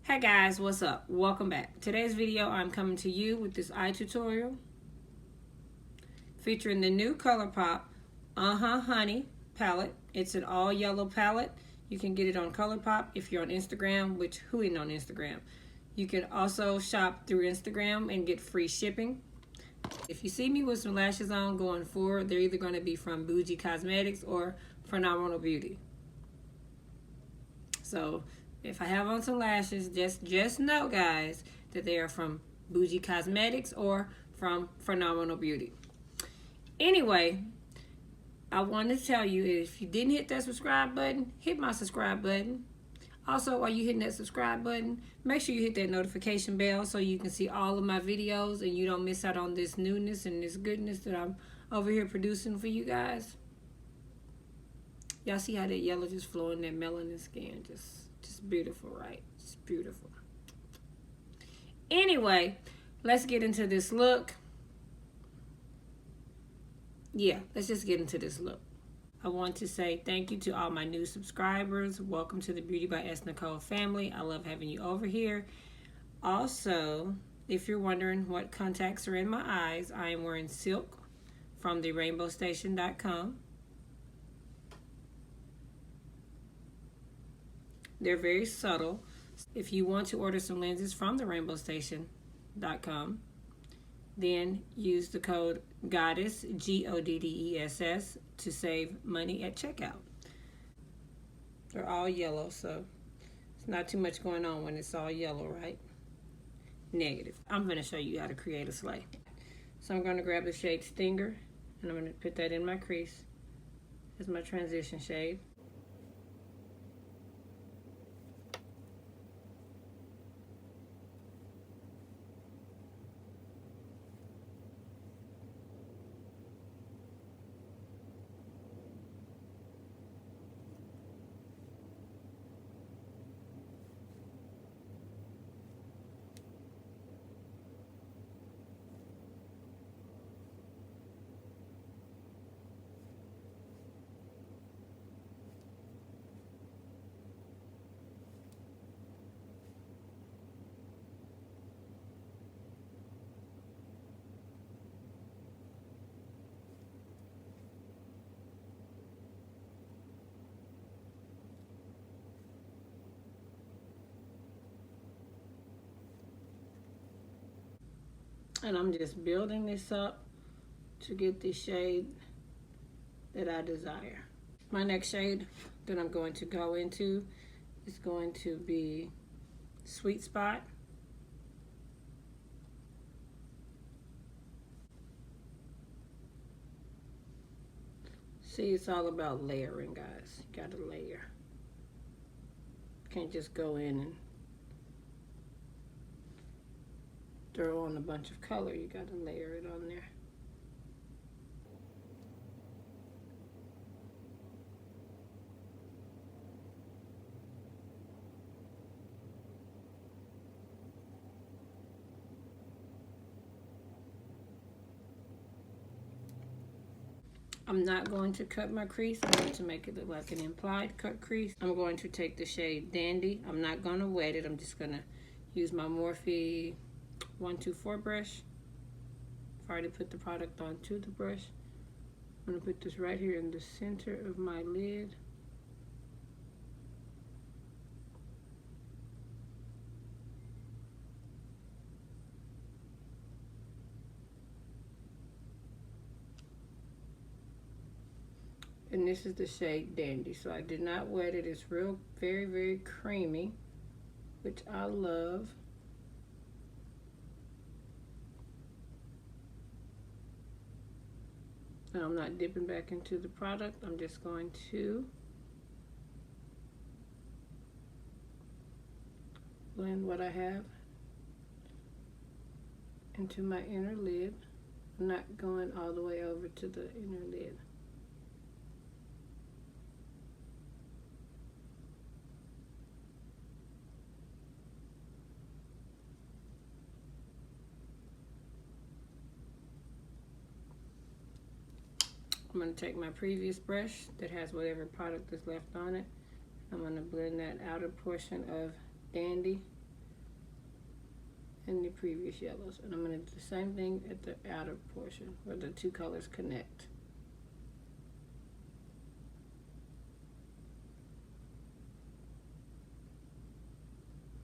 Hey guys, what's up? Welcome back. Today's video, I'm coming to you with this eye tutorial featuring the new Colourpop Honey palette. It's an all yellow palette. You can get it on Colourpop if you're on Instagram, which who ain't on Instagram? You can also shop through Instagram and get free shipping. If you see me with some lashes on going forward, they're either going to be from BeautyBySNicole or Phenomenal Beauty. So if I have on some lashes, just know, guys, that they are from BeautyBySNicole or from Phenomenal Beauty. Anyway, I wanted to tell you, if you didn't hit that subscribe button, hit my subscribe button. Also, while you're hitting that subscribe button, make sure you hit that notification bell so you can see all of my videos and you don't miss out on this newness and this goodness that I'm over here producing for you guys. Y'all see how that yellow just flowing that melanin skin? Just beautiful, right? It's beautiful. Anyway, let's get into this look. Yeah, let's just get into this look. I want to say thank you to all my new subscribers. Welcome to the BeautyBySNicole family. I love having you over here. Also, if you're wondering what contacts are in my eyes, I am wearing Silk from the RainbowStation.com. They're very subtle. If you want to order some lenses from the RainbowStation.com, then use the code GODDESS, GODDESS, to save money at checkout. They're all yellow, so it's not too much going on when it's all yellow, right? Negative. I'm going to show you how to create a sleigh. So I'm going to grab the shade Stinger, and I'm going to put that in my crease as my transition shade. And I'm just building this up to get the shade that I desire. My next shade that I'm going to go into is going to be Sweet Spot. See, it's all about layering, guys. You gotta layer. Can't just go in and throw on a bunch of color. You gotta layer it on there. I'm not going to cut my crease. I'm going to make it look like an implied cut crease. I'm going to take the shade Dandy. I'm not going to wet it. I'm just going to use my Morphe 124 brush. I've already put the product onto the brush. I'm going to put this right here in the center of my lid. And this is the shade Dandy. So I did not wet it. It's real, very, very creamy, which I love. And I'm not dipping back into the product. I'm just going to blend what I have into my inner lid. I'm not going all the way over to the inner lid. I'm going to take my previous brush that has whatever product is left on it. I'm going to blend that outer portion of Dandy and the previous yellows. And I'm going to do the same thing at the outer portion where the two colors connect.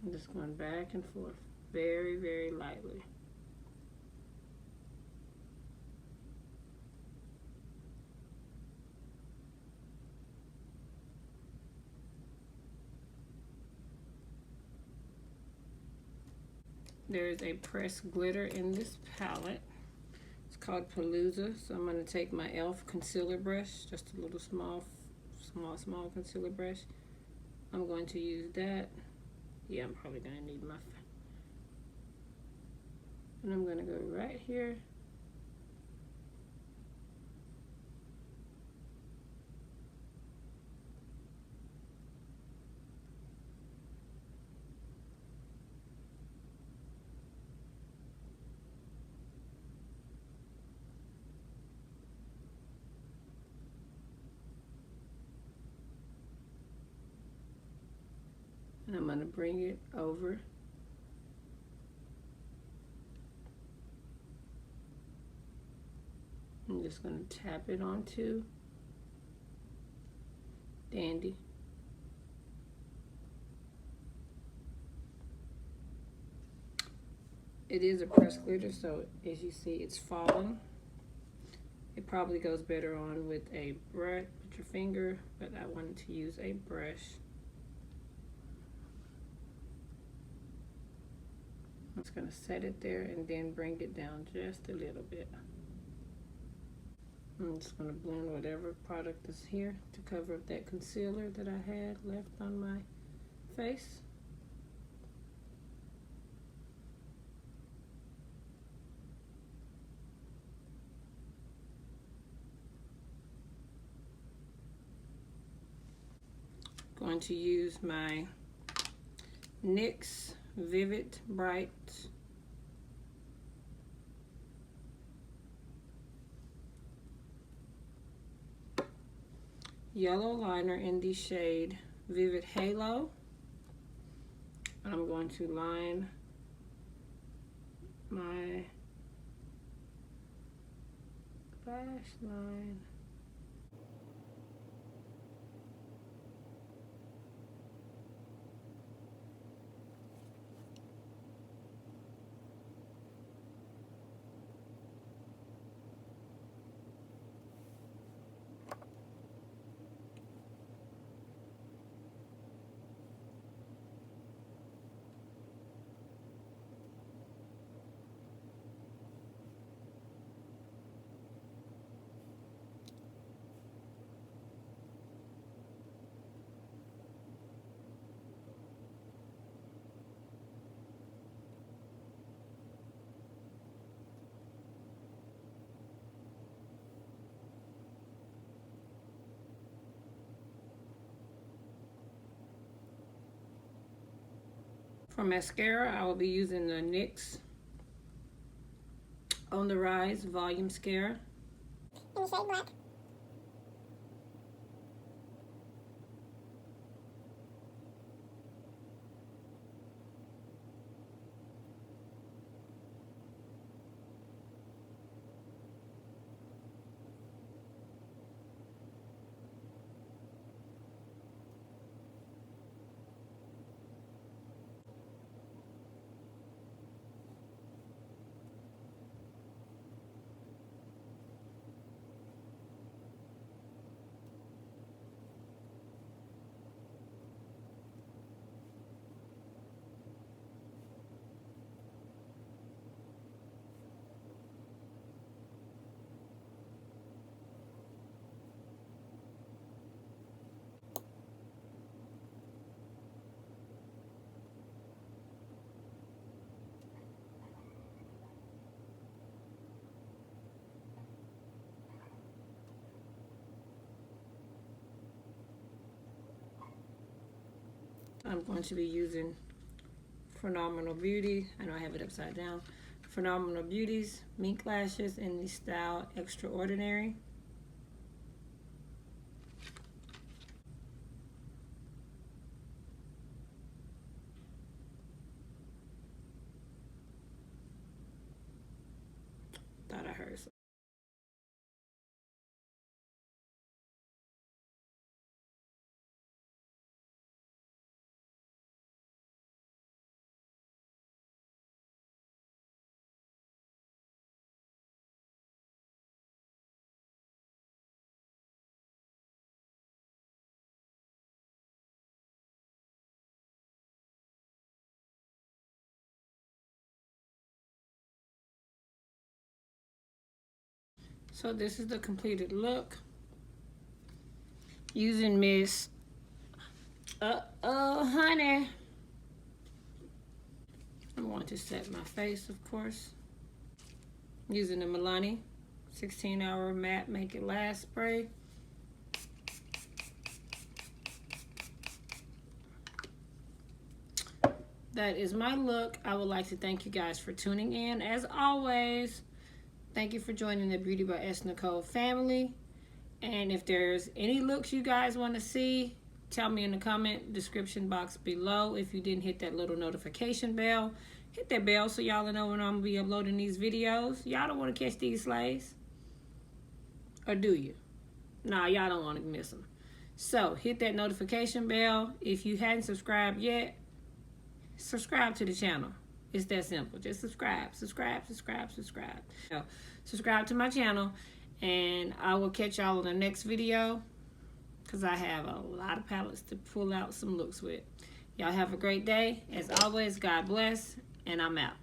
I'm just going back and forth very, very lightly. There's a pressed glitter in this palette. It's called Palooza. So I'm going to take my e.l.f. concealer brush, just a little small concealer brush. I'm going to use that. Yeah, I'm probably going to need my... And I'm going to go right here. And I'm going to bring it over. I'm just going to tap it onto Dandy. It is a pressed glitter, so as you see, it's falling. It probably goes better on with a brush, with your finger, but I wanted to use a brush. I'm just going to set it there and then bring it down just a little bit. I'm just going to blend whatever product is here to cover up that concealer that I had left on my face. Going to use my NYX Vivid Bright yellow liner in the shade Vivid Halo. I'm going to line my lash line. For mascara, I will be using the NYX On the Rise Volume Mascara in the shade Black. I'm going to be using Phenomenal Beauty. I know I have it upside down. Phenomenal Beauty's Mink Lashes in the style Extraordinary. So this is the completed look. Using Miss Honey. I'm going to set my face, of course. Using the Milani 16-hour matte Make It Last spray. That is my look. I would like to thank you guys for tuning in. As always, thank you for joining the Beauty by BeautyBySNicole family. And if there's any looks you guys want to see, tell me in the comment description box below. If you didn't hit that little notification bell, hit that bell so y'all know when I'm going to be uploading these videos. Y'all don't want to catch these slays? Or do you? Nah, y'all don't want to miss them. So hit that notification bell. If you hadn't subscribed yet, subscribe to the channel. It's that simple. Just subscribe. So, subscribe to my channel, and I will catch y'all in the next video because I have a lot of palettes to pull out some looks with. Y'all have a great day. As always, God bless, and I'm out.